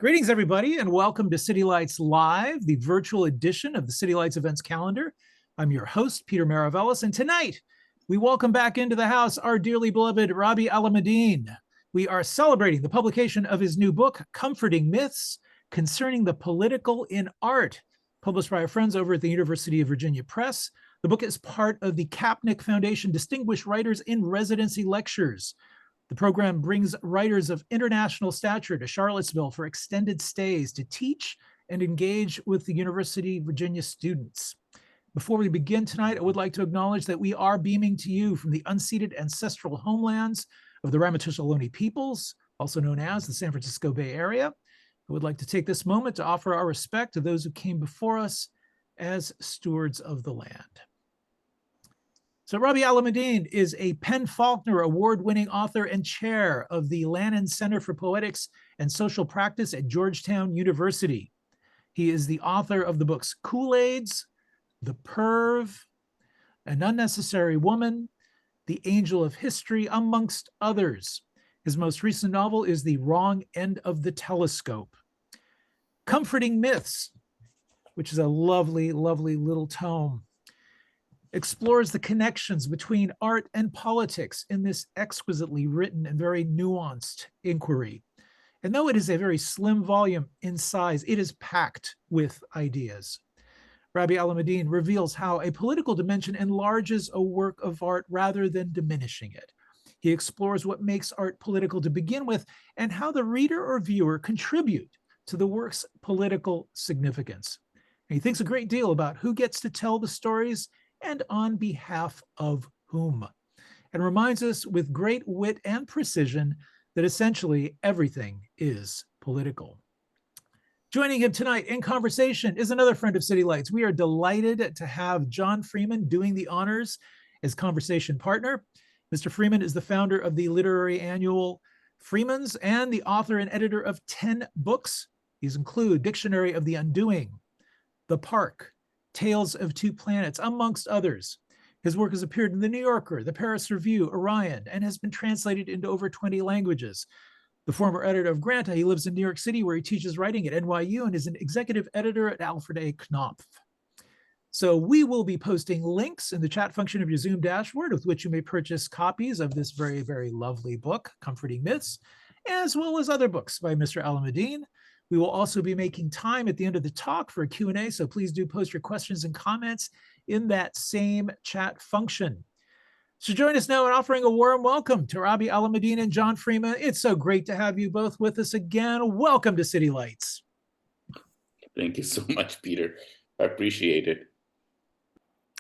Greetings, everybody, and welcome to City Lights Live, the virtual edition of the City Lights events calendar. I'm your host, Peter Maravellis, and tonight we welcome back into the house our dearly beloved Rabih Alameddine. We are celebrating the publication of his new book, Comforting Myths Concerning the Political in Art, published by our friends over at the University of Virginia Press. The book is part of the Kapnick Foundation Distinguished Writers in Residency Lectures. The program brings writers of international stature to Charlottesville for extended stays to teach and engage with the University of Virginia students. Before we begin tonight, I would like to acknowledge that we are beaming to you from the unceded ancestral homelands of the Ramaytush Ohlone peoples, also known as the San Francisco Bay Area. I would like to take this moment to offer our respect to those who came before us as stewards of the land. So Rabih Alameddine is a Faulkner Award-winning author and chair of the Lannan Center for Poetics and Social Practice at Georgetown University. He is the author of the books Kool-Aids, The Perv, An Unnecessary Woman, The Angel of History, amongst others. His most recent novel is The Wrong End of the Telescope. Comforting Myths, which is a lovely, lovely little tome, explores the connections between art and politics in this exquisitely written and very nuanced inquiry. And though it is a very slim volume in size, it is packed with ideas. Rabih Alameddine reveals how a political dimension enlarges a work of art rather than diminishing it. He explores what makes art political to begin with and how the reader or viewer contribute to the work's political significance. And he thinks a great deal about who gets to tell the stories and on behalf of whom, and reminds us with great wit and precision that essentially everything is political. Joining him tonight in conversation is another friend of City Lights. We are delighted to have John Freeman doing the honors as conversation partner. Mr. Freeman is the founder of the literary annual Freeman's and the author and editor of 10 books. These include Dictionary of the Undoing, The Park, Tales of Two Planets, amongst others. His work has appeared in The New Yorker, The Paris Review, Orion, and has been translated into over 20 languages. The former editor of Granta, he lives in New York City where he teaches writing at NYU and is an executive editor at Alfred A. Knopf. So we will be posting links in the chat function of your Zoom dashboard with which you may purchase copies of this very, very lovely book, Comforting Myths, as well as other books by Mr. Alameddine. We will also be making time at the end of the talk for a Q&A, so please do post your questions and comments in that same chat function. So join us now in offering a warm welcome to Rabih Alameddine and John Freeman. It's so great to have you both with us again. Welcome to City Lights. Thank you so much, Peter. I appreciate it.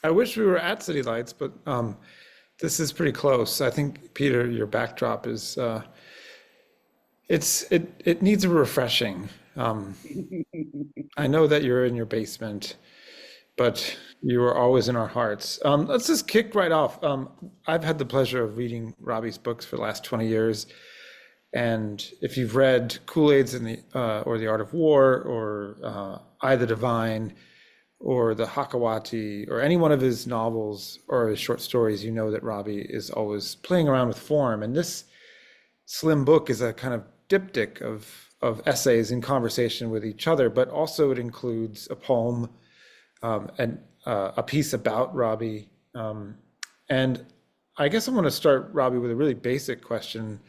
I wish we were at City Lights, but this is pretty close. I think, Peter, your backdrop is it needs a refreshing. I know that you're in your basement, but you are always in our hearts. Let's just kick right off. I've had the pleasure of reading Rabih's books for the last 20 years. And if you've read Kool-Aids in or The Art of War, or I the Divine, or the Hakawati, or any one of his novels or his short stories, you know that Rabih is always playing around with form. And this slim book is a kind of diptych of essays in conversation with each other, but also it includes a poem and a piece about Rabih. And I guess I want to start, Rabih, with a really basic question.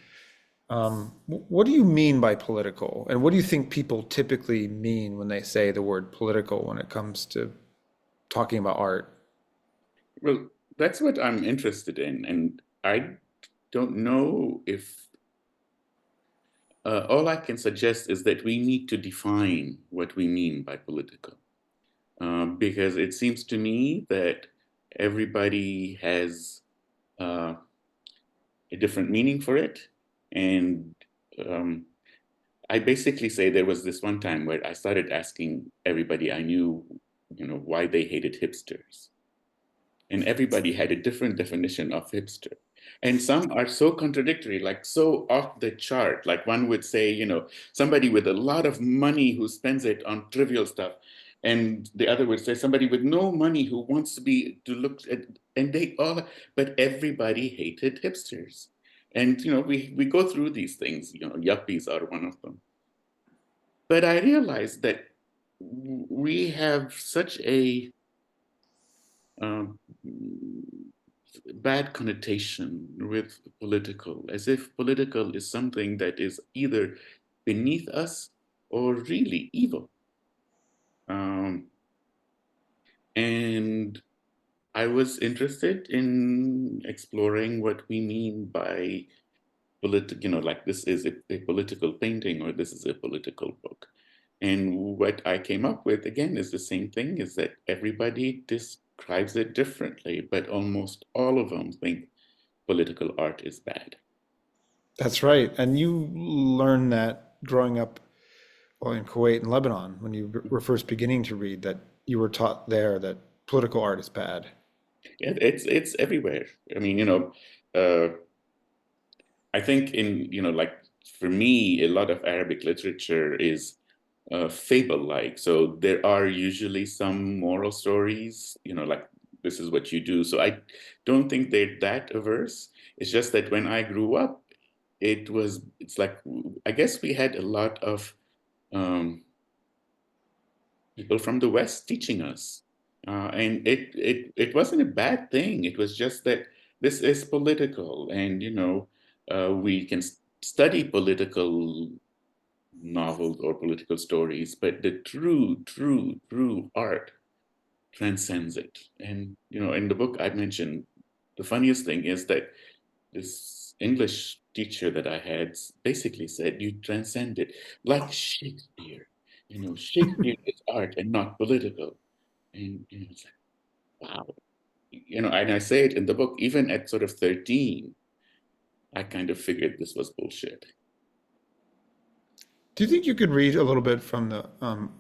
What do you mean by political? And what do you think people typically mean when they say the word political when it comes to talking about art? Well, that's what I'm interested in. And I don't know if all I can suggest is that we need to define what we mean by political. Because it seems to me that everybody has a different meaning for it. And I basically say there was this one time where I started asking everybody I knew, why they hated hipsters. And everybody had a different definition of hipster. And some are so contradictory, like so off the chart. Like one would say, somebody with a lot of money who spends it on trivial stuff. And the other would say somebody with no money who wants to look at, and they all, but everybody hated hipsters. And, we go through these things, yuppies are one of them. But I realized that we have such a um, bad connotation with political, as if political is something that is either beneath us or really evil. And I was interested in exploring what we mean by political, like this is a political painting or this is a political book. And what I came up with, again, is the same thing, is that everybody describes it differently, but almost all of them think political art is bad. That's right. And you learned that growing up, well, in Kuwait and Lebanon, when you were first beginning to read, that you were taught there that political art is bad. It's everywhere. I mean, I think like for me, a lot of Arabic literature is fable-like. So there are usually some moral stories, like this is what you do. So I don't think they're that averse. It's just that when I grew up, it's like, I guess we had a lot of people from the West teaching us. And it wasn't a bad thing. It was just that this is political, and we can study political novels or political stories, but the true art transcends it. And in the book I mentioned, the funniest thing is that this English teacher that I had basically said, you transcend it, like Shakespeare. Shakespeare is art and not political. And it's like, wow. And I say it in the book, even at sort of 13, I kind of figured this was bullshit. Do you think you could read a little bit from the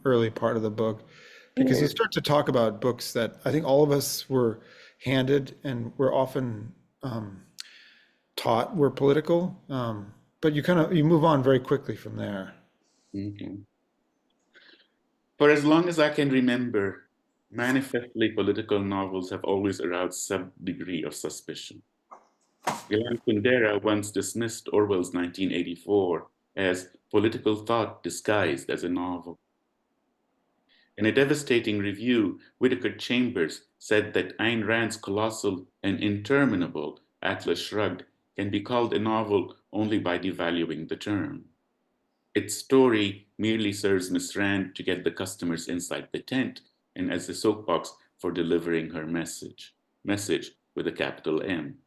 early part of the book? Because you start to talk about books that I think all of us were handed and were often taught were political, but you move on very quickly from there. Mm-hmm. For as long as I can remember, manifestly political novels have always aroused some degree of suspicion. Ilan Kundera once dismissed Orwell's 1984 as political thought disguised as a novel. In a devastating review, Whittaker Chambers said that Ayn Rand's colossal and interminable Atlas Shrugged can be called a novel only by devaluing the term. Its story merely serves Miss Rand to get the customers inside the tent and as a soapbox for delivering her message with a capital M.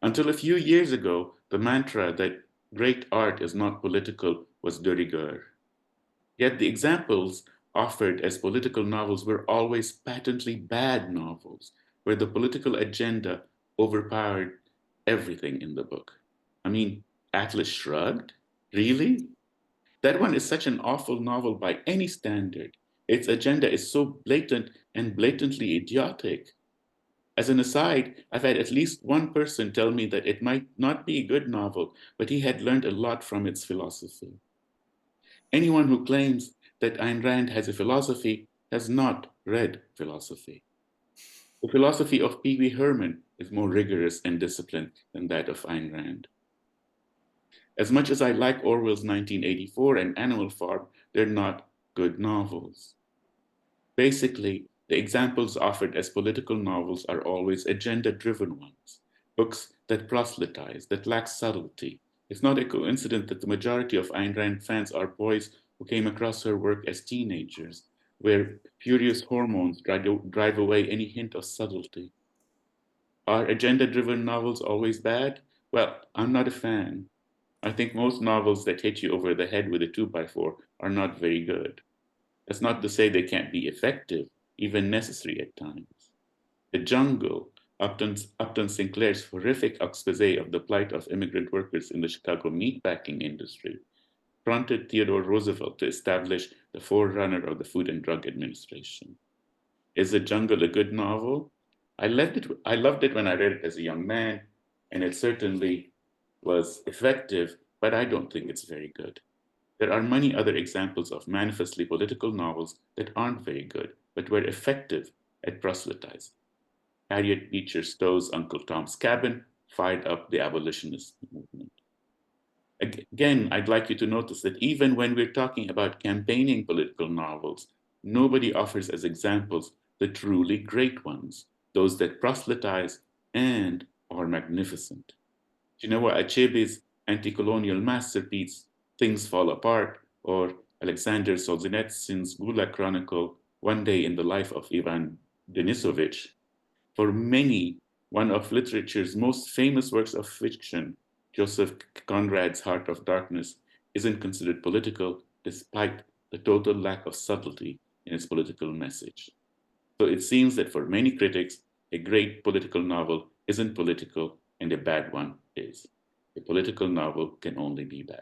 Until a few years ago, the mantra that great art is not political was de rigueur. Yet the examples offered as political novels were always patently bad novels, where the political agenda overpowered everything in the book. I mean, Atlas Shrugged? Really? That one is such an awful novel by any standard. Its agenda is so blatant and blatantly idiotic. As an aside, I've had at least one person tell me that it might not be a good novel, but he had learned a lot from its philosophy. Anyone who claims that Ayn Rand has a philosophy has not read philosophy. The philosophy of Pee Wee Herman is more rigorous and disciplined than that of Ayn Rand. As much as I like Orwell's 1984 and Animal Farm, they're not good novels. Basically, the examples offered as political novels are always agenda-driven ones, books that proselytize, that lack subtlety. It's not a coincidence that the majority of Ayn Rand fans are boys who came across her work as teenagers, where furious hormones drive away any hint of subtlety. Are agenda-driven novels always bad? Well, I'm not a fan. I think most novels that hit you over the head with a 2x4 are not very good. That's not to say they can't be effective, even necessary at times. The Jungle, Upton Sinclair's horrific expose of the plight of immigrant workers in the Chicago meatpacking industry, prompted Theodore Roosevelt to establish the forerunner of the Food and Drug Administration. Is The Jungle a good novel? I loved it when I read it as a young man, and it certainly was effective, but I don't think it's very good. There are many other examples of manifestly political novels that aren't very good, but were effective at proselytizing. Harriet Beecher Stowe's Uncle Tom's Cabin fired up the abolitionist movement. Again, I'd like you to notice that even when we're talking about campaigning political novels, nobody offers as examples the truly great ones, those that proselytize and are magnificent. Chinua Achebe's anti-colonial masterpiece, Things Fall Apart, or Alexander Solzhenitsyn's Gulag Chronicle, One Day in the Life of Ivan Denisovich, for many, one of literature's most famous works of fiction, Joseph Conrad's Heart of Darkness, isn't considered political despite the total lack of subtlety in its political message. So it seems that for many critics, a great political novel isn't political and a bad one is. A political novel can only be bad.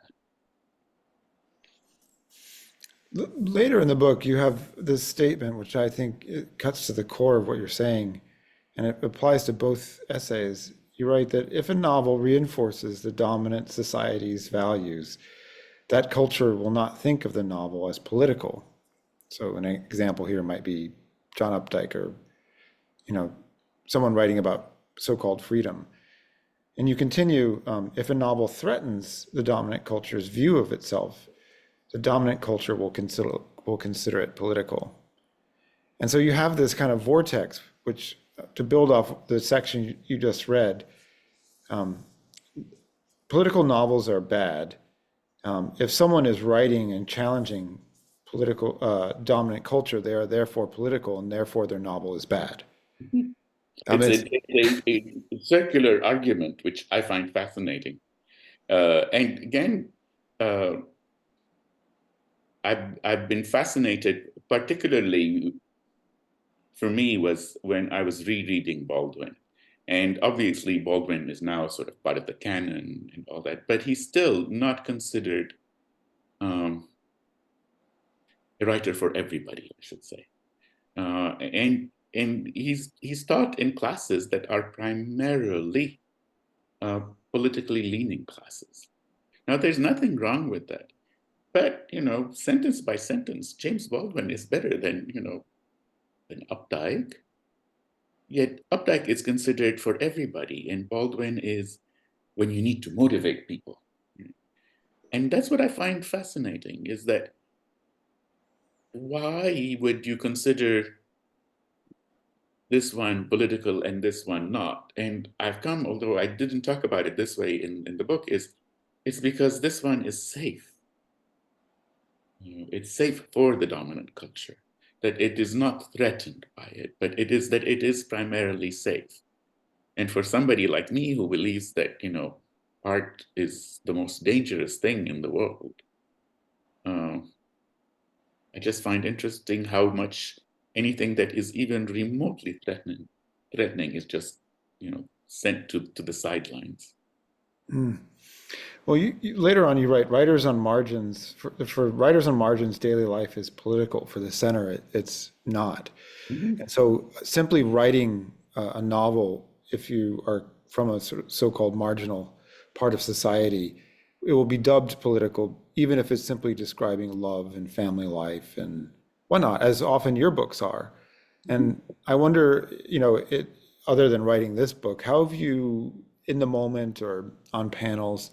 Later in the book, you have this statement, which I think it cuts to the core of what you're saying, and it applies to both essays. You write that if a novel reinforces the dominant society's values, that culture will not think of the novel as political. So an example here might be John Updike, or someone writing about so-called freedom. And you continue, if a novel threatens the dominant culture's view of itself, the dominant culture will consider it political. And so you have this kind of vortex, which, to build off the section you just read, political novels are bad. If someone is writing and challenging political dominant culture, they are therefore political, and therefore their novel is bad. It's a circular argument, which I find fascinating. And again, I've been fascinated, particularly for me, was when I was rereading Baldwin. And obviously Baldwin is now sort of part of the canon and all that, but he's still not considered a writer for everybody, I should say. And he's taught in classes that are primarily politically leaning classes. Now, there's nothing wrong with that. But, sentence by sentence, James Baldwin is better than Updike. Yet Updike is considered for everybody, and Baldwin is when you need to motivate people. And that's what I find fascinating, is that why would you consider this one political and this one not? And I've come, although I didn't talk about it this way in the book, it's because this one is safe. It's safe for the dominant culture, that it is not threatened by it, but it is primarily safe. And for somebody like me who believes that, art is the most dangerous thing in the world, I just find interesting how much anything that is even remotely threatening is just, sent to the sidelines. Mm. Well, you later on you write, writers on margins, for writers on margins, daily life is political. For the center, it's not. Mm-hmm. And so simply writing a novel, if you are from a so-called marginal part of society, it will be dubbed political, even if it's simply describing love and family life and whatnot, as often your books are. And I wonder, other than writing this book, how have you, in the moment or on panels,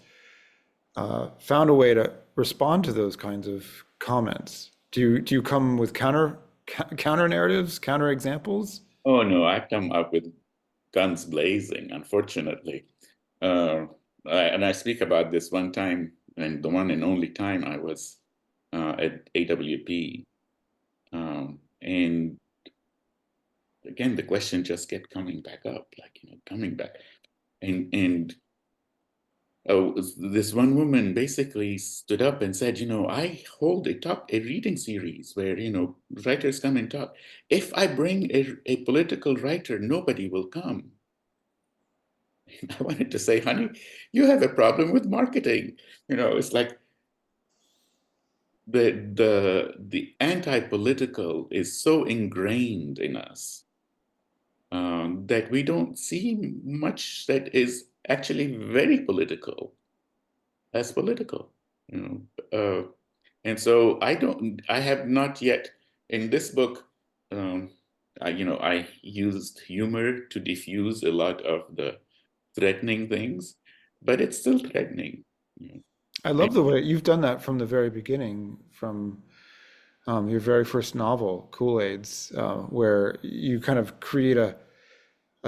found a way to respond to those kinds of comments? Do you come with counter narratives, counter examples? Oh no, I come up with guns blazing, unfortunately. And I speak about this one time, and the one and only time I was at AWP. And again, the question just kept coming back up, coming back. And this one woman basically stood up and said, I hold a reading series where, writers come and talk. If I bring a political writer, nobody will come. And I wanted to say, honey, you have a problem with marketing. It's like the anti-political is so ingrained in us that we don't see much that is actually very political as political. And so I have not yet in this book. I used humor to diffuse a lot of the threatening things, but it's still threatening. I love the way you've done that from the very beginning, from your very first novel, Kool-Aids, where you kind of create a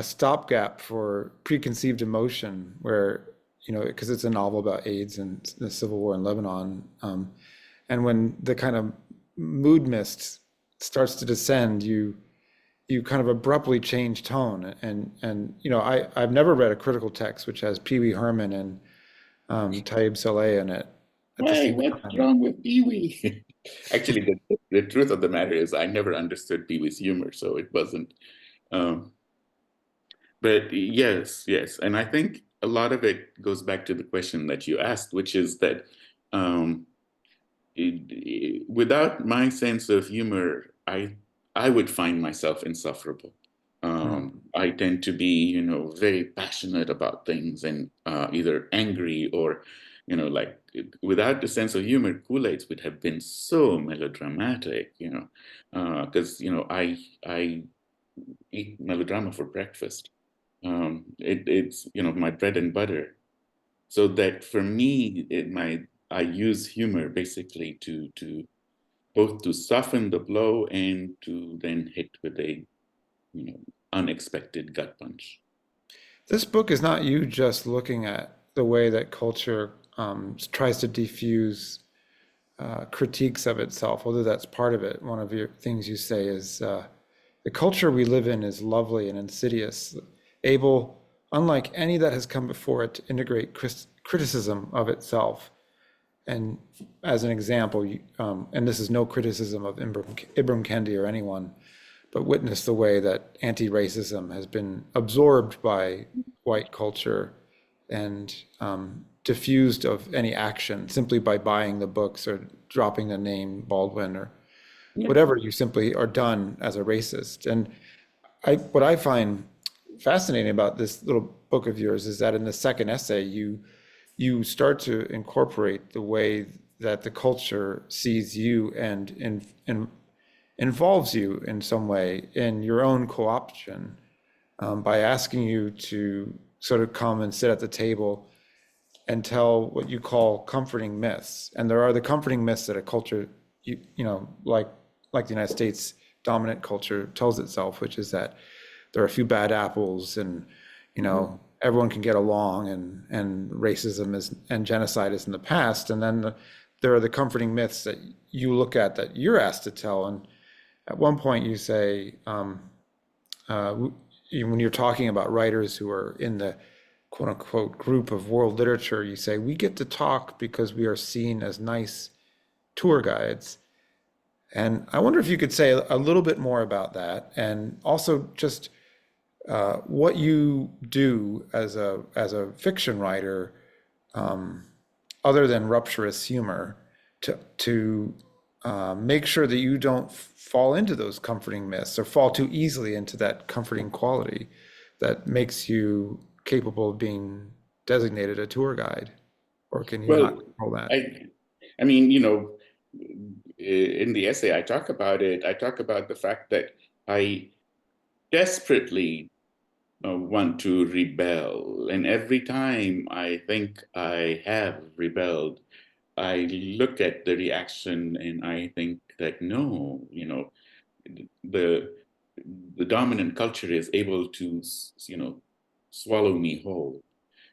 stopgap for preconceived emotion, where, because it's a novel about AIDS and the civil war in Lebanon. And when the kind of mood mist starts to descend, you kind of abruptly change tone. And I've never read a critical text which has Pee Wee Herman and Tayeb Salih in it at the Why? same What's time. wrong with Pee-wee? Actually, the truth of the matter is I never understood Pee-wee's humor, so it wasn't. Um, but yes, yes. And I think a lot of it goes back to the question that you asked, which is that um, without my sense of humor, I would find myself insufferable. I tend to be, very passionate about things and either angry or, like without the sense of humor, Kool-Aids would have been so melodramatic, because I eat melodrama for breakfast. It's my bread and butter. So that for me, I use humor basically to both to soften the blow and to then hit with a you know unexpected gut punch. This book is not you just looking at the way that culture tries to diffuse critiques of itself, although that's part of it. One of your things you say is the culture we live in is lovely and insidious, able, unlike any that has come before it, to integrate criticism of itself. And as an example, and this is no criticism of Ibram Kendi or anyone, but witness the way that anti-racism has been absorbed by white culture and diffused of any action simply by buying the books or dropping the name Baldwin or Yeah. whatever. You simply are done as a racist. And what I find fascinating about this little book of yours is that in the second essay, you start to incorporate the way that the culture sees you and involves you in some way in your own co-option, by asking you to sort of come and sit at the table and tell what you call comforting myths. And there are the comforting myths that a culture, like the United States dominant culture tells itself, which is that there are a few bad apples and, everyone can get along and racism is and genocide is in the past. And then there are the comforting myths that you look at that you're asked to tell. And at one point you say, when you're talking about writers who are in the quote unquote group of world literature, you say, we get to talk because we are seen as nice tour guides. And I wonder if you could say a little bit more about that, and also just what you do as a fiction writer, other than rupturous humor, to make sure that you don't fall into those comforting myths or fall too easily into that comforting quality that makes you capable of being designated a tour guide, or can you not Well, control that? I mean, in the essay, I talk about it. I talk about the fact that I desperately want to rebel. And every time I think I have rebelled, I look at the reaction and I think that no, the the dominant culture is able to, swallow me whole.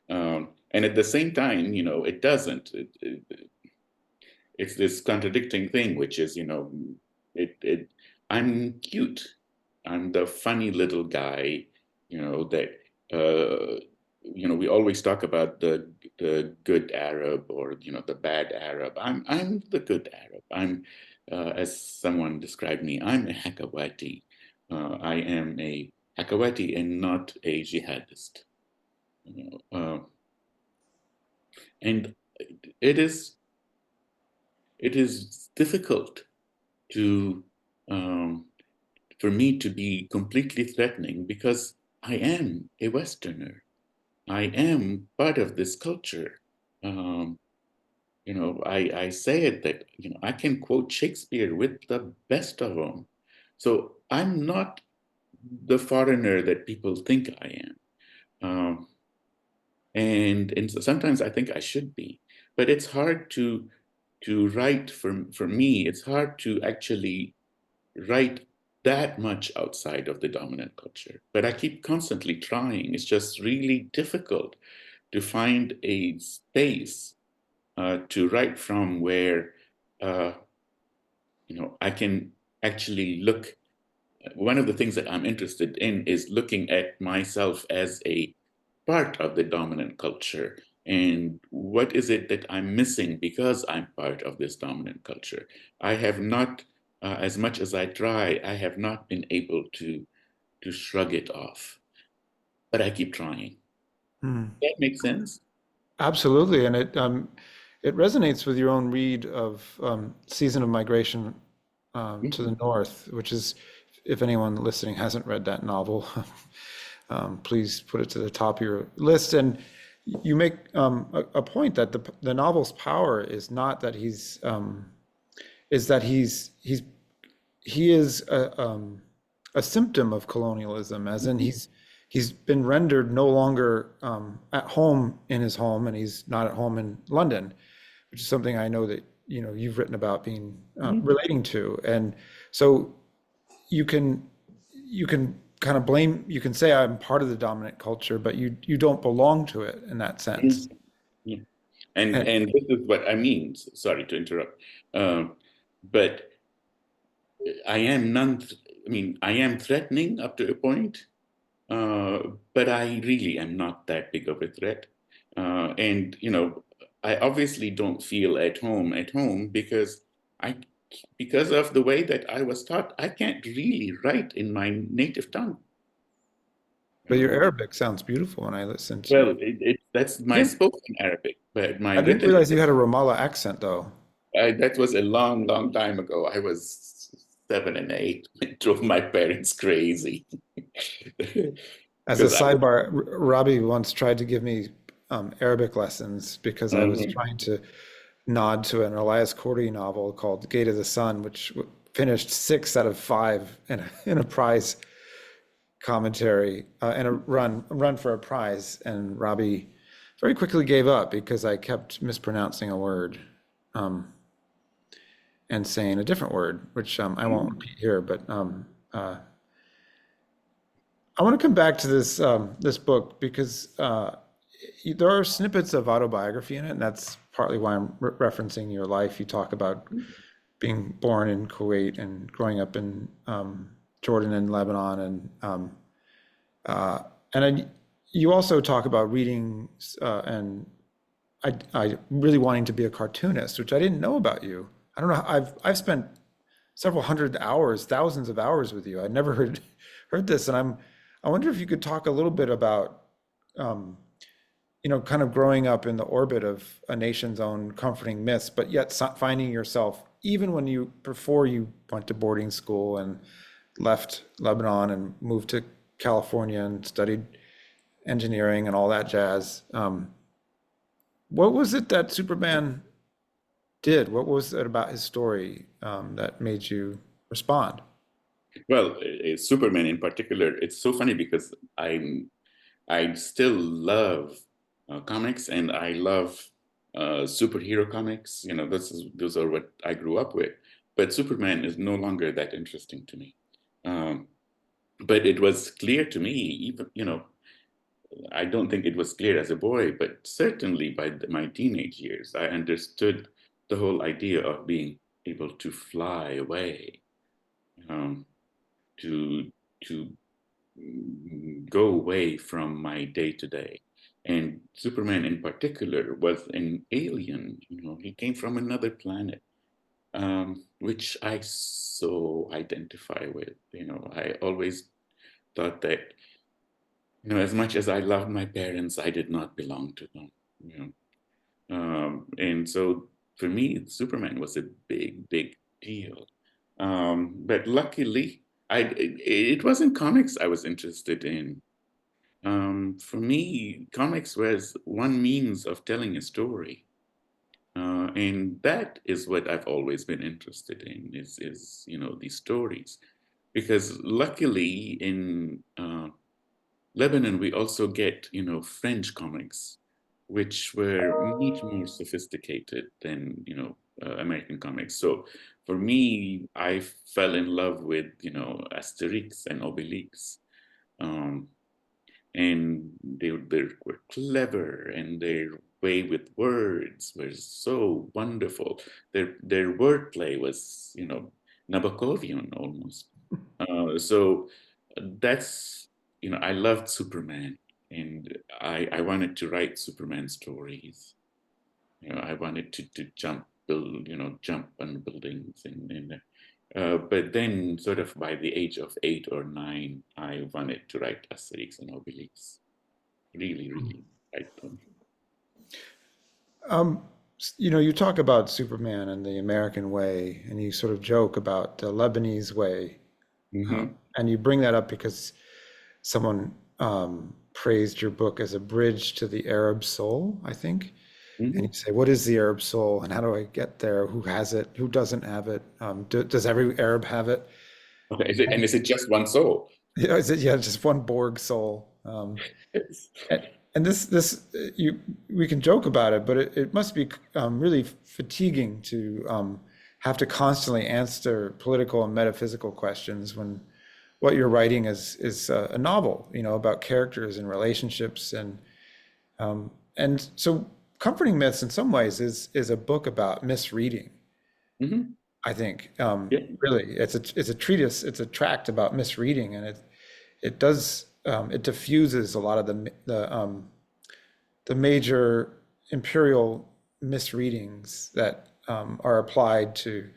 And at the same time, it doesn't. It's this contradicting thing, which is, I'm cute. I'm the funny little guy, that, we always talk about the good Arab or, the bad Arab. I'm the good Arab. As someone described me, I'm a Hakawati. I am a Hakawati and not a jihadist. And it is it is difficult to um, for me to be completely threatening because I am a Westerner. I am part of this culture. Um, I say it that I can quote Shakespeare with the best of them. So I'm not the foreigner that people think I am. Um, and sometimes I think I should be. but it's hard to write for me. It's hard to actually write that much outside of the dominant culture. But I keep constantly trying. It's just really difficult to find a space to write from where I can actually look. One of the things that I'm interested in is looking at myself as a part of the dominant culture, and what is it that I'm missing because I'm part of this dominant culture. I have not, as much as I try, I have not been able to shrug it off, but I keep trying. That makes sense? Absolutely, and it resonates with your own read of Season of Migration to the North, which is, if anyone listening hasn't read that novel, please put it to the top of your list. And you make a point that the novel's power is not that he is a symptom of colonialism, as in he's been rendered no longer at home in his home, and he's not at home in London, which is something I know that you've written about being relating to. And so you can kind of blame, you can say I'm part of the dominant culture, but you don't belong to it in that sense. Yeah. And this is what I mean. Sorry to interrupt, but I am threatening up to a point, but I really am not that big of a threat. And I obviously don't feel at home because of the way that I was taught. I can't really write in my native tongue. But your Arabic sounds beautiful when I listen to Well, you. that's my spoken Arabic, but my I didn't written, realize you had a Ramallah accent, though. that was a long, long time ago. I was 7 and 8. It drove my parents crazy. As a sidebar, Rabih once tried to give me Arabic lessons because I was trying to nod to an Elias Cordy novel called Gate of the Sun, which finished 6 out of 5 in a prize commentary and a run for a prize. And Rabih very quickly gave up because I kept mispronouncing a word and saying a different word, which I won't repeat here. But I want to come back to this book because there are snippets of autobiography in it, and that's partly why I'm referencing your life. You talk about being born in Kuwait and growing up in Jordan and Lebanon, and you also talk about reading and I really wanting to be a cartoonist, which I didn't know about you. I don't know. I've spent several hundred hours, thousands of hours with you. I never heard this, and I wonder if you could talk a little bit about kind of growing up in the orbit of a nation's own comforting myths, but yet finding yourself, even before you went to boarding school and left Lebanon and moved to California and studied engineering and all that jazz. What was it that Superman did? What was it about his story that made you respond? Well, Superman in particular, it's so funny because I still love comics, and I love superhero comics. Those are what I grew up with. But Superman is no longer that interesting to me. But it was clear to me, even I don't think it was clear as a boy, but certainly by my teenage years, I understood the whole idea of being able to fly away, to go away from my day to day. And Superman in particular was an alien. He came from another planet, which I so identify with. I always thought that, as much as I loved my parents, I did not belong to them. And so for me, Superman was a big, big deal. But luckily, it wasn't comics I was interested in. For me, comics was one means of telling a story. And that is what I've always been interested in, is these stories. Because luckily in Lebanon, we also get, French comics. which were much more sophisticated than, American comics. So for me, I fell in love with, Asterix and Obelix. Um, and they were clever, and their way with words was so wonderful. Their wordplay was, Nabokovian almost. So that's, I loved Superman, and I wanted to write Superman stories. I wanted to jump on buildings, but then sort of by the age of 8 or 9, I wanted to write Asterix and Obelix. Really, really write them. You talk about Superman and the American way, and you sort of joke about the Lebanese way, Mm-hmm. and you bring that up because someone praised your book as a bridge to the Arab soul, I think. And Mm-hmm. you say, what is the Arab soul, and how do I get there? Who has it? Who doesn't have it? Does every Arab have it? Okay, is it just one soul? Is it, yeah, just one Borg soul? Yes. And we can joke about it, but it must be really fatiguing to have to constantly answer political and metaphysical questions when what you're writing is a novel, about characters and relationships, and so Comforting Myths in some ways is a book about misreading. Mm-hmm. I think Yeah. really it's a treatise, it's a tract about misreading, and it does it diffuses a lot of the major imperial misreadings that are applied to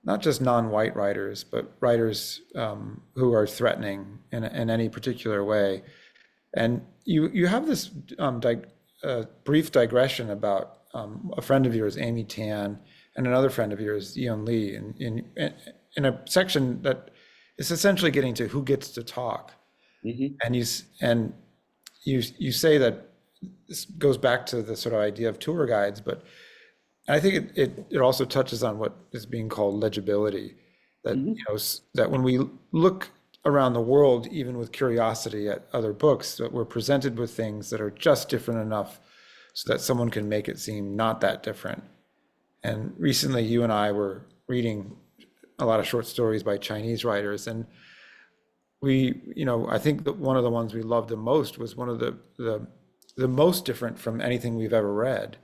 not just non-white writers, but writers who are threatening in any particular way. And you have this brief digression about a friend of yours, Amy Tan, and another friend of yours, Ian Lee, in a section that is essentially getting to who gets to talk. Mm-hmm. And you say that this goes back to the sort of idea of tour guides, but I think it also touches on what is being called legibility. That Mm-hmm. that when we look around the world, even with curiosity at other books, that we're presented with things that are just different enough so that someone can make it seem not that different. And recently, you and I were reading a lot of short stories by Chinese writers, and I think that one of the ones we loved the most was one of the most different from anything we've ever read.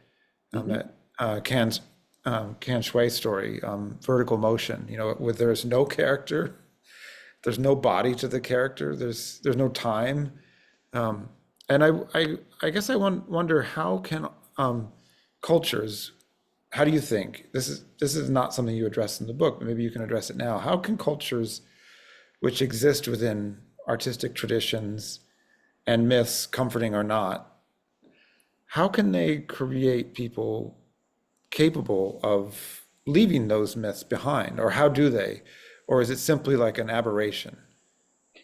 Mm-hmm. That Can Shui story, Vertical Motion. Where there's no character, there's no body to the character, there's no time, and I guess I wonder how can cultures. How do you think this is not something you address in the book, but maybe you can address it now. How can cultures which exist within artistic traditions and myths, comforting or not, how can they create people capable of leaving those myths behind? Or how do they? Or is it simply like an aberration?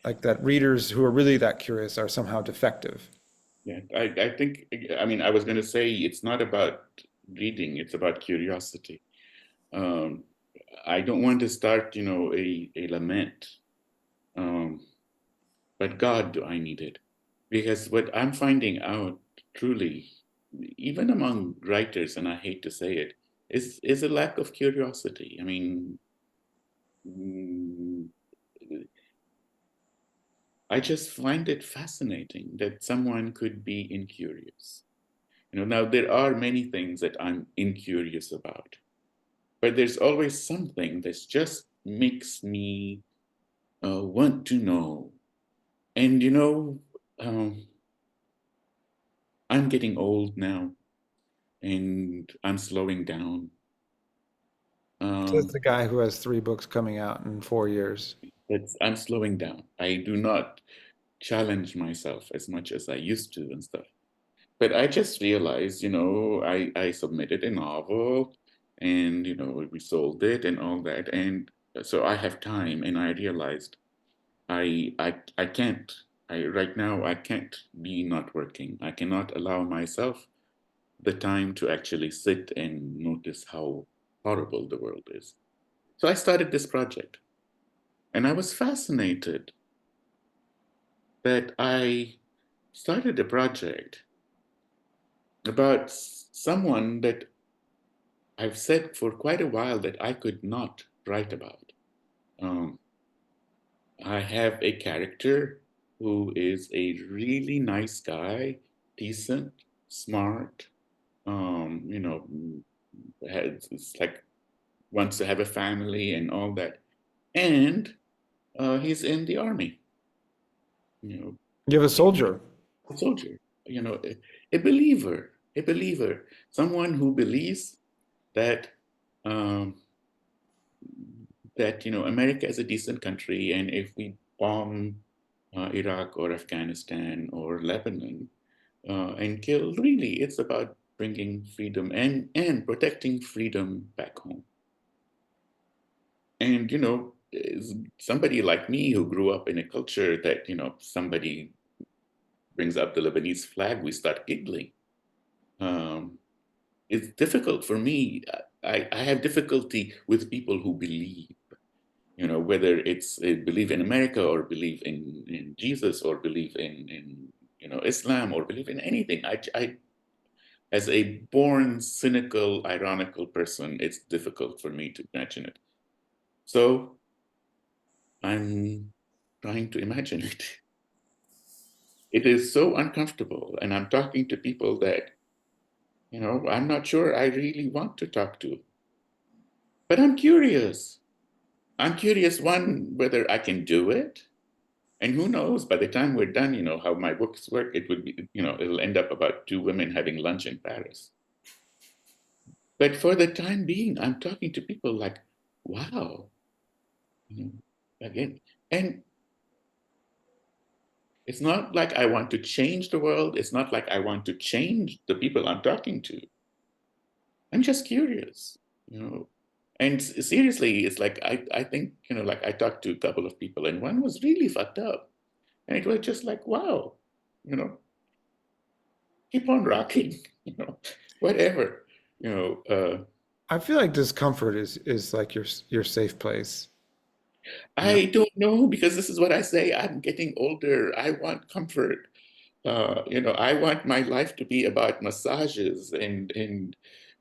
Like that readers who are really that curious are somehow defective? Yeah, I think, I mean, I was going to say it's not about reading, it's about curiosity. Um, I don't want to start, a lament, um, but God, do I need it? Because what I'm finding out truly, even among writers, and I hate to say it, is a lack of curiosity. I mean, mm, I just find it fascinating that someone could be incurious. Now there are many things that I'm incurious about, but there's always something that just makes me want to know. And um, I'm getting old now, and I'm slowing down. Says Um, the guy who has 3 books coming out in 4 years. I'm slowing down. I do not challenge myself as much as I used to and stuff. But I just realized, I submitted a novel, and, we sold it and all that. And so I have time, and I realized I can't. Right now, I can't be not working. I cannot allow myself the time to actually sit and notice how horrible the world is. So I started this project, and I was fascinated that I started a project about someone that I've said for quite a while that I could not write about. I have a character who is a really nice guy, decent, smart, you know, it's like wants to have a family and all that. And he's in the army, you know, You have a soldier. a soldier, you know, a believer, someone who believes that um, that, you know, America is a decent country, and if we bomb Iraq or Afghanistan or Lebanon and kill, really, it's about bringing freedom and protecting freedom back home. And, you know, somebody like me who grew up in a culture that, you know, somebody brings up the Lebanese flag, we start giggling. It's difficult for me. I have difficulty with people who believe, you know, whether it's believe in America or believe in Jesus or believe in you know, Islam or believe in anything. I as a born cynical, ironical person, it's difficult for me to imagine it. So I'm trying to imagine it. It is so uncomfortable, and I'm talking to people that, you know, I'm not sure I really want to talk to, but I'm curious. I'm curious, one, whether I can do it. And who knows, by the time we're done, you know, how my books work, it would be, you know, it'll end up about two women having lunch in Paris. But for the time being, I'm talking to people like, wow, you know, again. And it's not like I want to change the world. It's not like I want to change the people I'm talking to. I'm just curious, you know. And seriously, it's like, I think, you know, like I talked to a couple of people and one was really fucked up. And it was just like, wow, you know, keep on rocking, you know, whatever, you know. I feel like discomfort is like your safe place. You know? I don't know, because this is what I say. I'm getting older. I want comfort. You know, I want my life to be about massages and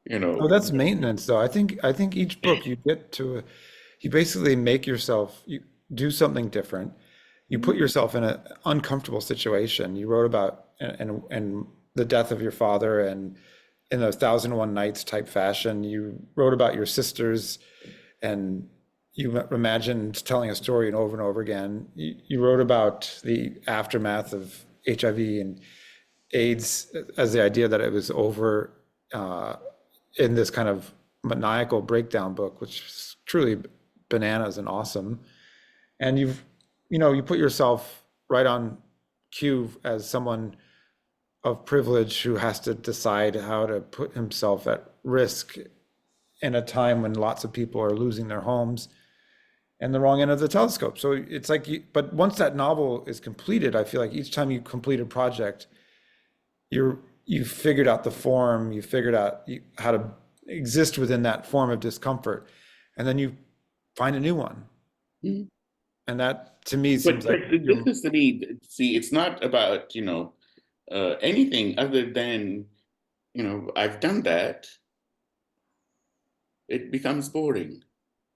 you Oh, know. that's maintenance, though. I think each book you get to you basically make yourself you do something different. You put yourself in an uncomfortable situation. You wrote about and the death of your father and in a Thousand and One Nights type fashion. You wrote about your sisters and you imagined telling a story and over again. You wrote about the aftermath of HIV and AIDS as the idea that it was over uh, in this kind of maniacal breakdown book, which is truly bananas and awesome. And you put yourself right on cue as someone of privilege who has to decide how to put himself at risk in a time when lots of people are losing their homes and the wrong end of the telescope. So it's like, but once that novel is completed, I feel like each time you complete a project, you figured out the form, you figured out how to exist within that form of discomfort, and then you find a new one. Mhm. And that to me But seems like this is the need. See, it's not about, you know, anything other than, you know, I've done that. It becomes boring,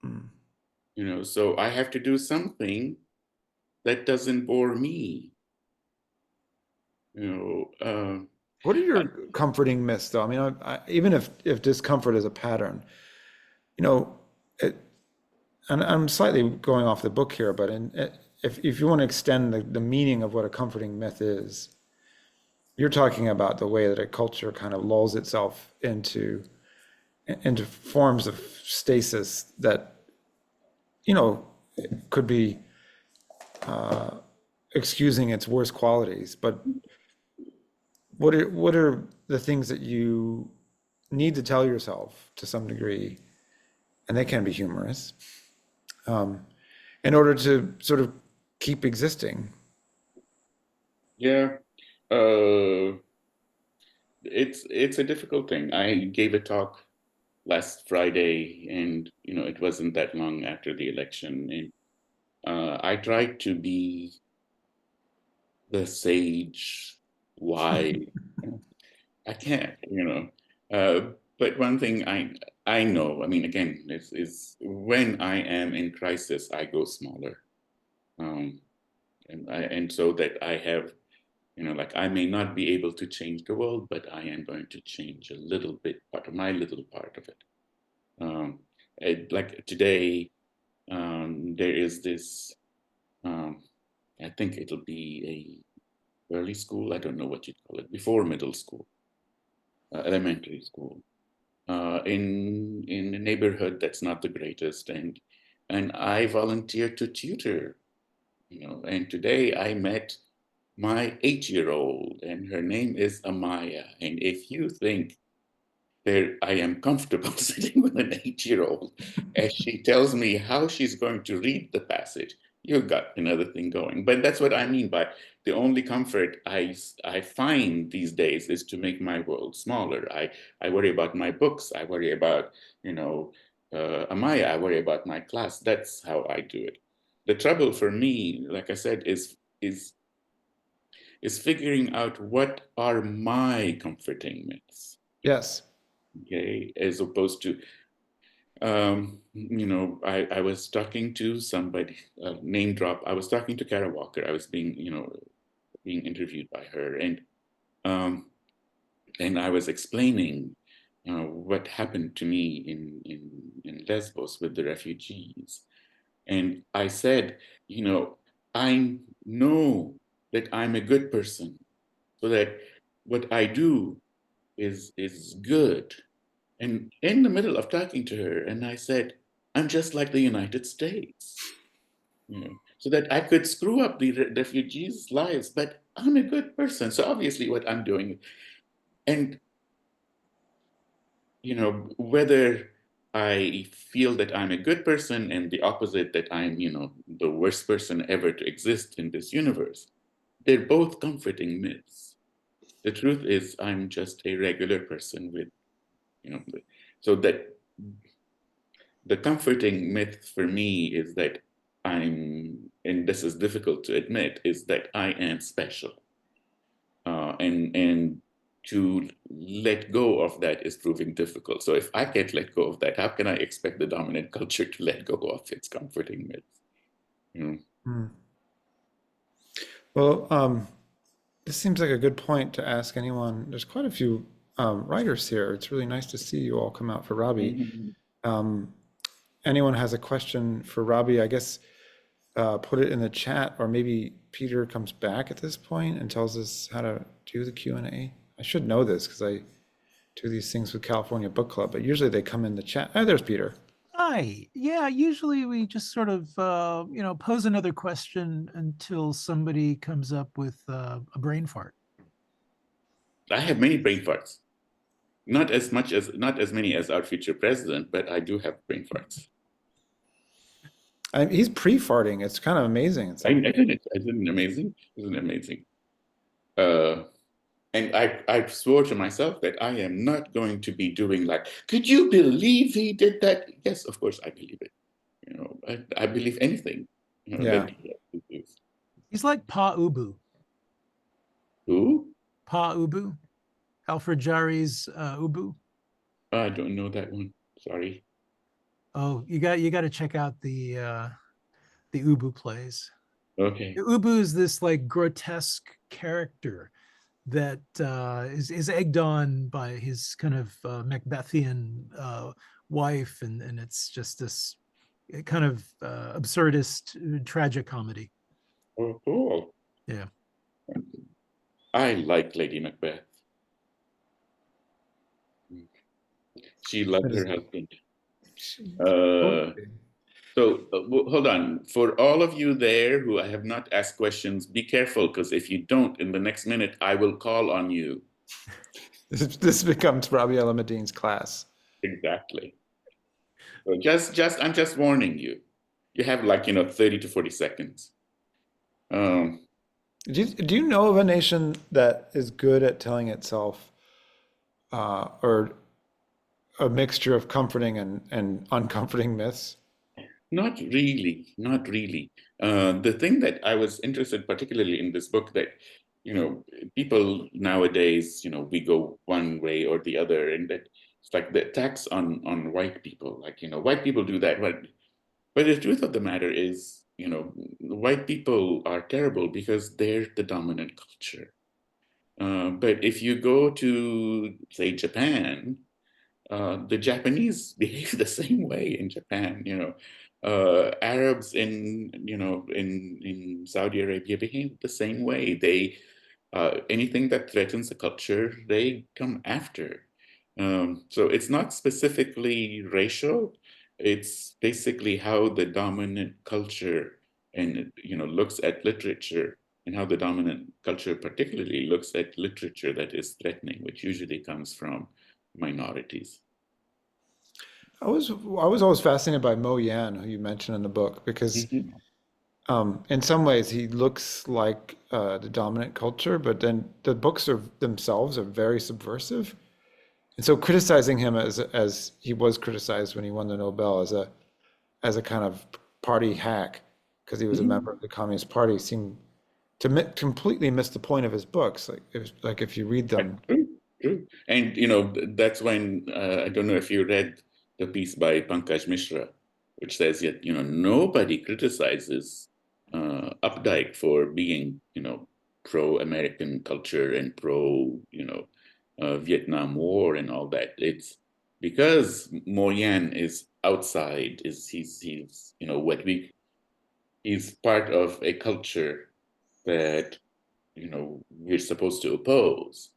Mm. you know, so I have to do something that doesn't bore me, you know. What are your comforting myths, though? I mean, even if discomfort is a pattern, you know, it, and I'm slightly going off the book here, but if you want to extend the meaning of what a comforting myth is, you're talking about the way that a culture kind of lulls itself into forms of stasis that, could be excusing its worst qualities. But what are the things that you need to tell yourself to some degree, and they can be humorous, um, in order to sort of keep existing? Yeah, it's a difficult thing. I gave a talk last Friday, and you know, it wasn't that long after the election, and I tried to be the sage, wise. I can't, but one thing I know, I mean, again, is when I am in crisis, I go smaller. And so that I have, like I may not be able to change the world, but I am going to change a little bit, my little part of it. Like today, there is this, I think it'll be a early school, I don't know what you'd call it, before middle school, elementary school, in a neighborhood that's not the greatest, and I volunteered to tutor, and today I met my 8-year-old, and her name is Amaya. And if you think I am comfortable sitting with an 8-year-old as she tells me how she's going to read the passage, you've got another thing going. But that's what I mean by the only comfort I find these days is to make my world smaller. I worry about my books. I worry about, Amaya. I worry about my class. That's how I do it. The trouble for me, like I said, is figuring out what are my comforting myths. Yes. Okay, as opposed to, I was talking to somebody, name drop. I was talking to Kara Walker. I was being interviewed by her, and I was explaining what happened to me in Lesbos with the refugees, and I said, I know that I'm a good person, so that what I do is good. And in the middle of talking to her, and I said, I'm just like the United States, so that I could screw up the refugees' lives, but I'm a good person. So obviously what I'm doing, and, whether I feel that I'm a good person and the opposite, that I'm, the worst person ever to exist in this universe, they're both comforting myths. The truth is I'm just a regular person with, so that the comforting myth for me is that and this is difficult to admit, is that I am special. And to let go of that is proving difficult. So if I can't let go of that, how can I expect the dominant culture to let go of its comforting myths? Well, this seems like a good point to ask anyone. There's quite a few writers here. It's really nice to see you all come out for Rabih. Anyone has a question for Rabih, I guess put it in the chat, or maybe Peter comes back at this point and tells us how to do the Q&A. I should know this because I do these things with California Book Club, but usually they come in the chat. Oh, there's Peter. Hi. Yeah, usually we just sort of, pose another question until somebody comes up with a brain fart. I have many brain farts. Not as many as our future president, but I do have brain farts. He's pre-farting. It's kind of amazing. It's like, Isn't it amazing? Isn't it amazing? And I swore to myself that I am not going to be doing like, could you believe he did that? Yes, of course I believe it. I believe anything. Yeah. He's like Pa Ubu. Who? Pa Ubu. Alfred Jarry's Ubu. I don't know that one. Sorry. Oh, you got to check out the Ubu plays. Okay. The Ubu is this like grotesque character that is egged on by his kind of Macbethian wife, and it's just this kind of absurdist tragic comedy. Oh, cool. Yeah. I like Lady Macbeth. She loved her husband. So hold on. For all of you there who have not asked questions, be careful, because if you don't, in the next minute, I will call on you. This becomes Rabih Alameddine's class. Exactly. So I'm just warning you. You have 30 to 40 seconds. Do you know of a nation that is good at telling itself, or a mixture of comforting and uncomforting myths? Not really. The thing that I was interested particularly in this book that, people nowadays, we go one way or the other, and that it's like the attacks on white people, like, white people do that. But the truth of the matter is, white people are terrible because they're the dominant culture. But if you go to, say, Japan, the Japanese behave the same way in Japan. Arabs in Saudi Arabia behave the same way. They anything that threatens the culture, they come after. So it's not specifically racial. It's basically how the dominant culture and looks at literature, and how the dominant culture particularly looks at literature that is threatening, which usually comes from minorities. I was always fascinated by Mo Yan, who you mentioned in the book, because Mhm. in some ways he looks like the dominant culture, but then the books themselves are very subversive. And so criticizing him as he was criticized when he won the Nobel as a kind of party hack because he was a member of the Communist Party seemed to completely miss the point of his books. Like if you read them. True, true. And that's when I don't know if you read the piece by Pankaj Mishra, which says that nobody criticizes Updike for being pro-American culture and pro Vietnam War and all that. It's because Mo Yan is outside. He's he's part of a culture that we're supposed to oppose.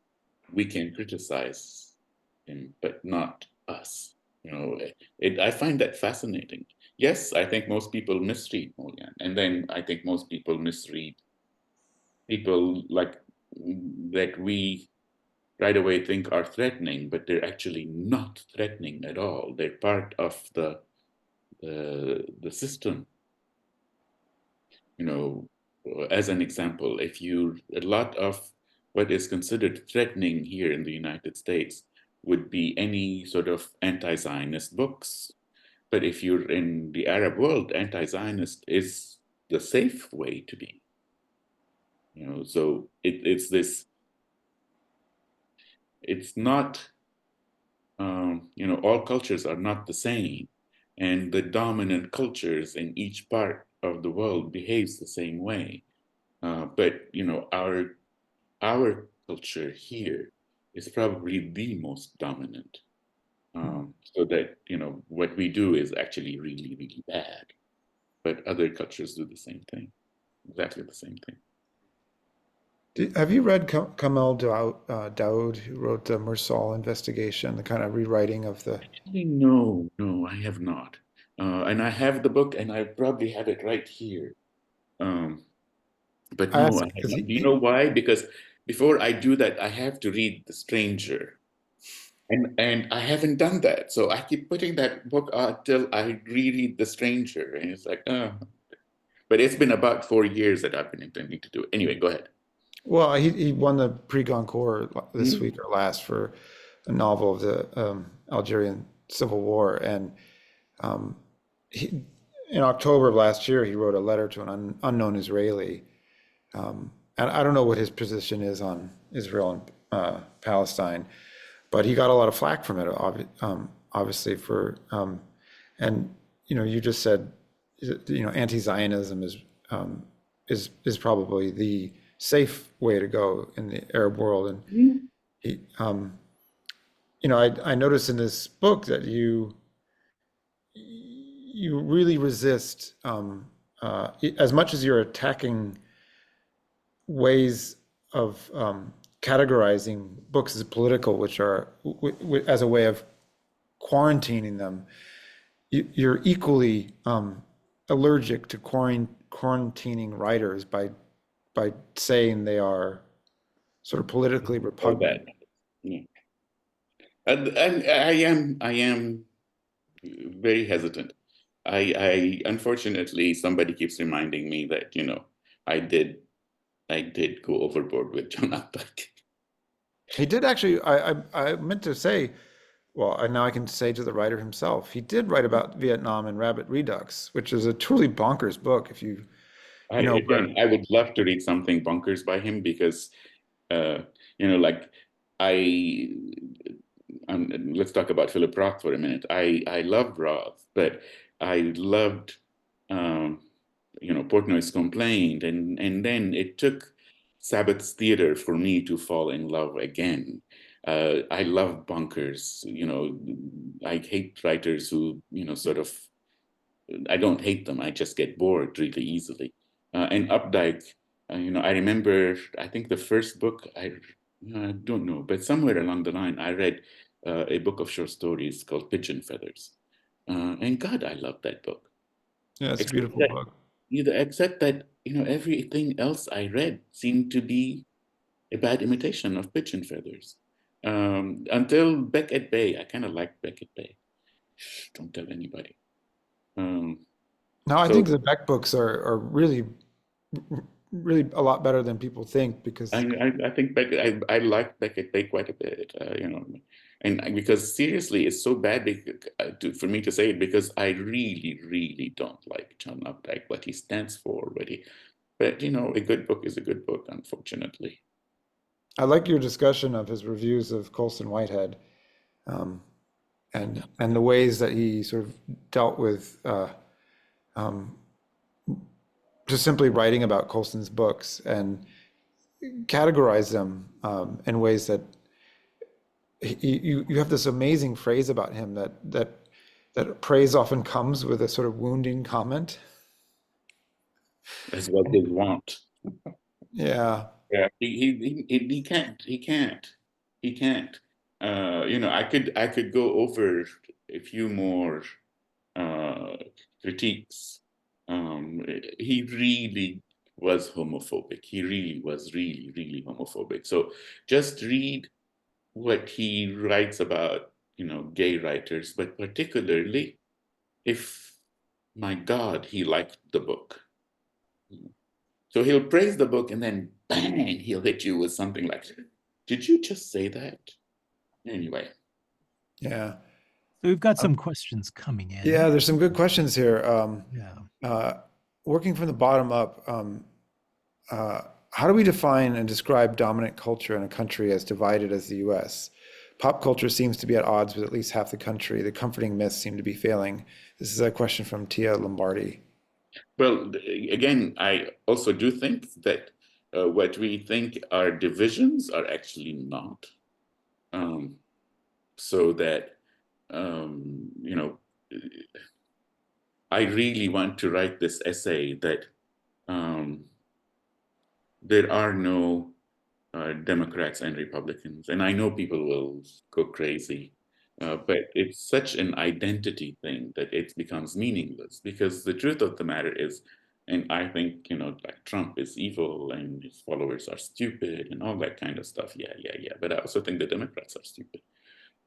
We can criticize him, but not us. I find that fascinating. Yes, I think most people misread Mo Yan, and then I think most people misread people like that we right away think are threatening, but they're actually not threatening at all. They're part of the system. As an example, a lot of what is considered threatening here in the United States would be any sort of anti-Zionist books. But if you're in the Arab world, anti-Zionist is the safe way to be. So it's this, it's not, all cultures are not the same. And the dominant cultures in each part of the world behaves the same way. But our culture here is probably the most dominant. So that what we do is actually really, really bad. But other cultures do the same thing, exactly the same thing. Have you read Kamel Daoud, who wrote the Mursal investigation, the kind of rewriting of the? Actually, no, I have not. And I have the book, and I probably have it right here. Um, but I no, asked I have because not. Do you know why? Because before I do that, I have to read The Stranger. And I haven't done that. So I keep putting that book out till I reread The Stranger. And it's like, oh. But it's been about 4 years that I've been intending to do it. Anyway, go ahead. Well, he won the Prix Goncourt this Mhm. week or last for a novel of the Algerian Civil War, and he, in October of last year, he wrote a letter to an unknown Israeli, and I don't know what his position is on Israel and Palestine, but he got a lot of flack from it, obviously and you just said, anti-Zionism is probably the safe way to go in the Arab world, and Mhm. he, I noticed in this book that you really resist, as much as you're attacking ways of categorizing books as political, which are as a way of quarantining them. You're equally allergic to quarantining writers by saying they are sort of politically Or that. repugnant. Yeah. And I am very hesitant. I unfortunately somebody keeps reminding me that I did I did go overboard with John Updike. He did actually. I meant to say, well, now I can say to the writer himself, he did write about Vietnam and Rabbit Redux, which is a truly bonkers book. If you But I would love to read something bonkers by him because, like let's talk about Philip Roth for a minute. I loved Roth, but I loved, Portnoy's Complaint, and then it took Sabbath's Theater for me to fall in love again. I love bonkers. I hate writers who, sort of, I don't hate them. I just get bored really easily. And Updike, I remember, I think the first book, I don't know, but somewhere along the line, I read a book of short stories called Pigeon Feathers. And God, I love that book. yeah, it's a Except beautiful that, book. except that, everything else I read seemed to be a bad imitation of Pigeon Feathers. Until Beck at Bay, I kind of liked Beck at Bay. Shh, don't tell anybody. No, I So think the Beck books are really, really a lot better than people think because I think Beck, I like Beck at Bay quite a bit, and because seriously, it's so bad for me to say it because I really, really don't like John Updike, what he stands for, but a good book is a good book, unfortunately. I like your discussion of his reviews of Colson Whitehead, and the ways that he sort of dealt with just simply writing about Colson's books and categorize them in ways that you have this amazing phrase about him that praise often comes with a sort of wounding comment. That's what they want. Yeah. Yeah, he can't. I could go over a few more critiques. He really was homophobic. He really was really, really homophobic. So just read what he writes about, gay writers, but particularly if, my God, he liked the book. So he'll praise the book and then bang, he'll hit you with something like, did you just say that? Anyway. Yeah. So we've got some questions coming in. Yeah, there's some good questions here. Yeah. Working from the bottom up, how do we define and describe dominant culture in a country as divided as the US? Pop culture seems to be at odds with at least half the country. The comforting myths seem to be failing. This is a question from Tia Lombardi. Well, again, I also do think that what we think are divisions are actually not. So that, I really want to write this essay that there are no Democrats and Republicans. And I know people will go crazy, but it's such an identity thing that it becomes meaningless because the truth of the matter is, and I think, like Trump is evil and his followers are stupid and all that kind of stuff. Yeah. But I also think the Democrats are stupid.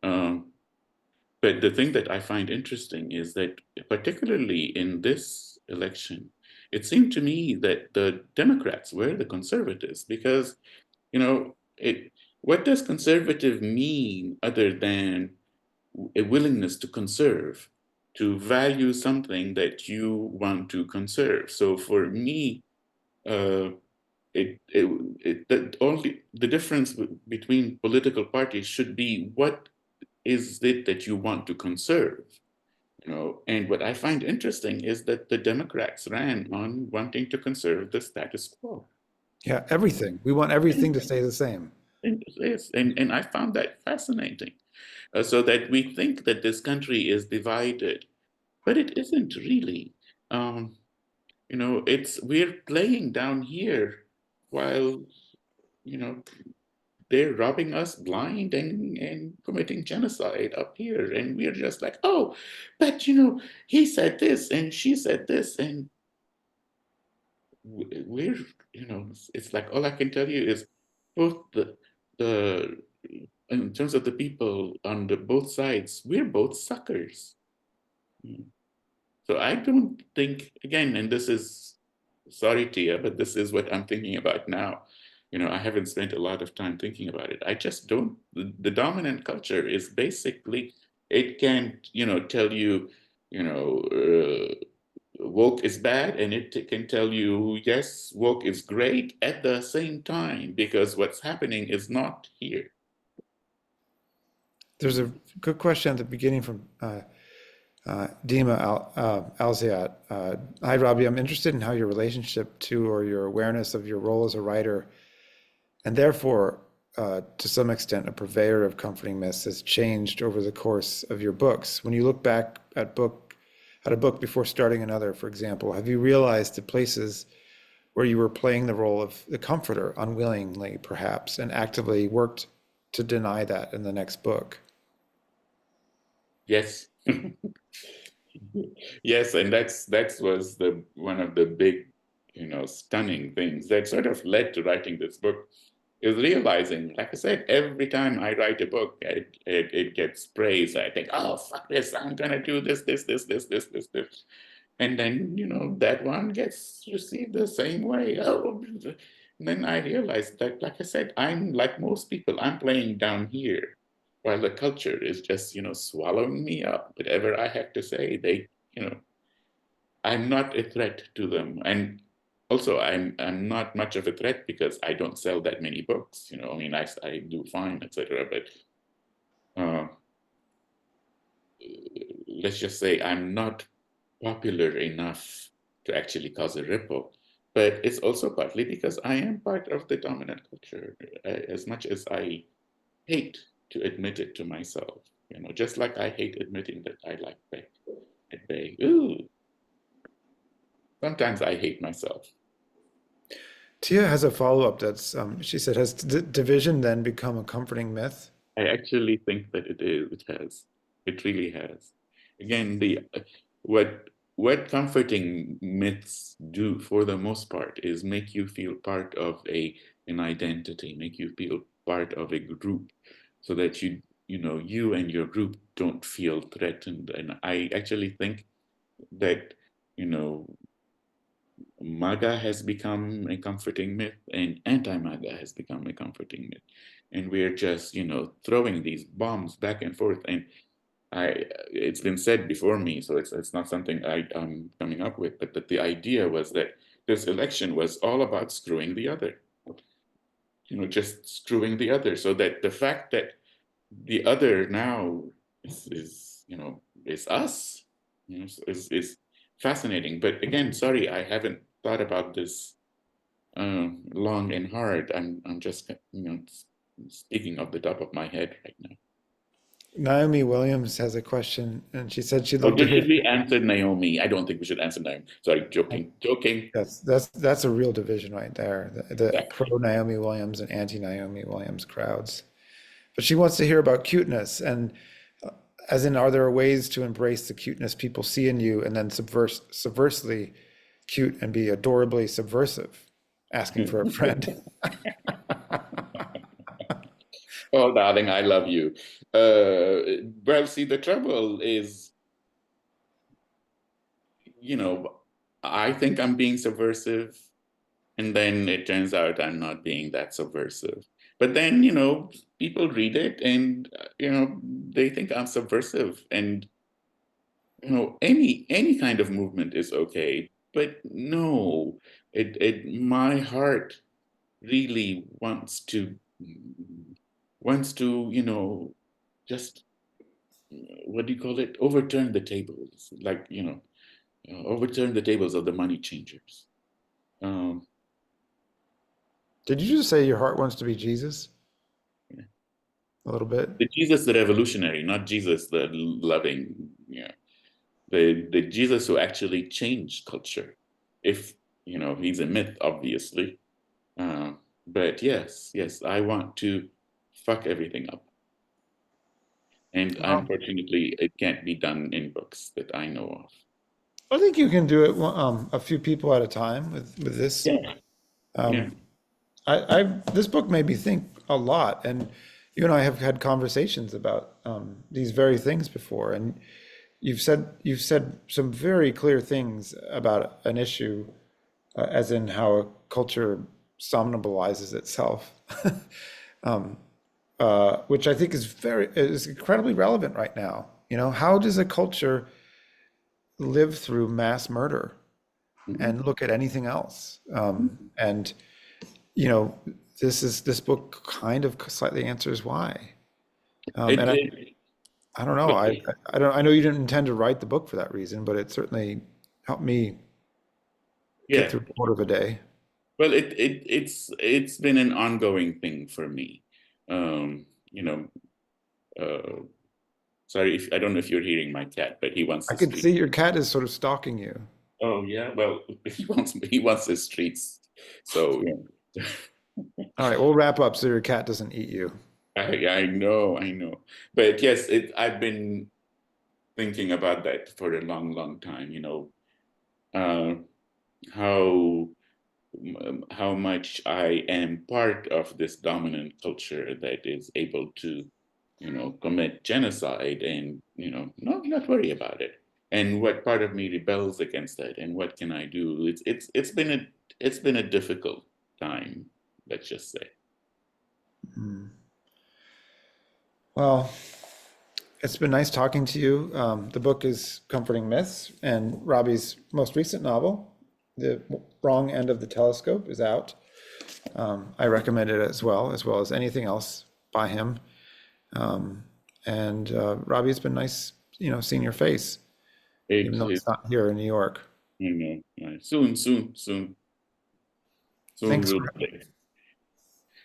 But the thing that I find interesting is that particularly in this election, it seemed to me that the Democrats were the conservatives because what does conservative mean other than a willingness to conserve, to value something that you want to conserve? So for me, the difference between political parties should be what is it that you want to conserve? And what I find interesting is that the Democrats ran on wanting to conserve the status quo. Yeah, everything. We want everything to stay the same. Yes, and I found that fascinating. So that we think that this country is divided, but it isn't really. We're playing down here while, they're robbing us blind and committing genocide up here. And we're just like, oh, but he said this and she said this. And we're, it's like all I can tell you is both the in terms of the people on both sides, we're both suckers. So I don't think, again, and this is, sorry, Tia, but this is what I'm thinking about now. I haven't spent a lot of time thinking about it. I just don't, the dominant culture is basically, it can't, tell you, woke is bad, and it can tell you, yes, woke is great at the same time, because what's happening is not here. There's a good question at the beginning from Dima Alziat. Hi, Rabih. I'm interested in how your relationship to or your awareness of your role as a writer, and therefore, to some extent, a purveyor of comforting myths, has changed over the course of your books. When you look back at a book before starting another, for example, have you realized the places where you were playing the role of the comforter, unwillingly perhaps, and actively worked to deny that in the next book? Yes. Yes, and that was the one of the big, stunning things that sort of led to writing this book, is realizing, like I said, every time I write a book, it gets praised. I think, oh, fuck this, I'm gonna do this. And then, that one gets received the same way. Oh, and then I realized that, like I said, I'm like most people, I'm playing down here, while the culture is just, swallowing me up. Whatever I have to say, I'm not a threat to them. And also, I'm not much of a threat because I don't sell that many books. I mean, I do fine, etc. But uh, let's just say I'm not popular enough to actually cause a ripple. But it's also partly because I am part of the dominant culture, as much as I hate to admit it to myself. Just like I hate admitting that I like at bay. Ooh, sometimes I hate myself. Tia has a follow-up that's, she said, has division then become a comforting myth? I actually think that it is. It has. It really has. Again, what comforting myths do for the most part is make you feel part of an identity, make you feel part of a group, so that you and your group don't feel threatened. And I actually think that you know MAGA has become a comforting myth, and anti-MAGA has become a comforting myth, and we're just throwing these bombs back and forth. And it's been said before me, so it's not something I'm coming up with, but that the idea was that this election was all about screwing the other, just screwing the other, so that the fact that the other now is us, is fascinating. But again, sorry, I haven't thought about this long and hard. I'm just speaking off the top of my head right now. Naomi Williams has a question, and she said she'd Oh, love to hear. should we answer Naomi? I don't think we should answer Naomi. Sorry, joking. That's a real division right there, the Exactly. pro Naomi Williams and anti Naomi Williams crowds. But she wants to hear about cuteness, and as in, are there ways to embrace the cuteness people see in you and then subversely cute and be adorably subversive, asking for a friend? Oh, darling, I love you. Well, see, the trouble is, I think I'm being subversive, and then it turns out I'm not being that subversive. But then, people read it, and they think I'm subversive, and any kind of movement is okay. But no, my heart really wants to just, what do you call it, overturn the tables, like overturn the tables of the money changers. um Did you just say your heart wants to be Jesus? yeah. A little bit? The Jesus the revolutionary, not Jesus the loving. Yeah, the Jesus who actually changed culture. If he's a myth, obviously. uh, but yes, I want to fuck everything up. And Well, unfortunately, it can't be done in books that I know of. I think you can do it a few people at a time with this. Yeah, yeah. Um, this book made me think a lot, and you and I have had conversations about these very things before, and you've said some very clear things about an issue, as in how a culture somnambulizes itself, um, which I think is incredibly relevant right now. How does a culture live through mass murder and look at anything else. And you know, this book kind of slightly answers why. And I don't know. I know you didn't intend to write the book for that reason, but it certainly helped me get through a quarter of a day. Well, it's been an ongoing thing for me. You know, sorry if I don't know if you're hearing my cat, but he wants. I can see your cat is sort of stalking you. Oh yeah, well, he wants his treats. So yeah. All right, we'll wrap up so your cat doesn't eat you. I know, but yes, I've been thinking about that for a long time. You know, how much I am part of this dominant culture that is able to, you know, commit genocide and, you know, not worry about it. And what part of me rebels against that, and what can I do? It's been a difficult time, let's just say. Well, it's been nice talking to you. The book is Comforting Myths, and Rabih's most recent novel, The Wrong End of the Telescope, is out. I recommend it as well as anything else by him. And Rabih, it's been nice, you know, seeing your face, even though it's not here in New York. You know, soon Thanks. we'll play.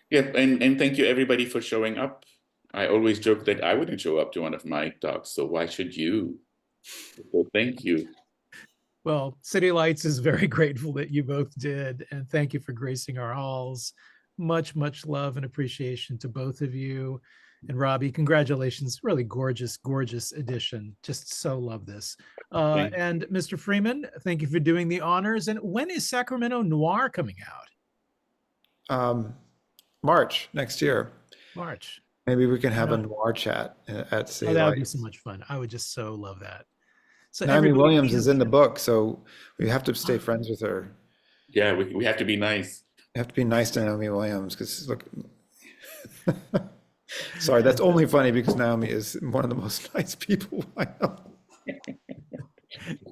Yeah, and thank you everybody for showing up. I always joke that I wouldn't show up to one of my talks, so why should you? So thank you. Well, City Lights is very grateful that you both did, and thank you for gracing our halls. Much love and appreciation to both of you. And Rabih, congratulations. Really gorgeous edition. Just so love this. And Mr. Freeman, thank you for doing the honors. And when is Sacramento Noir coming out? March next year. March. Maybe we can have a noir chat at City Lights. That would be so much fun. I would just so love that. So Naomi Williams is in the book, so we have to stay friends with her. Yeah, we have to be nice. You have to be nice to Naomi Williams, because look, sorry, that's only funny because Naomi is one of the most nice people I know.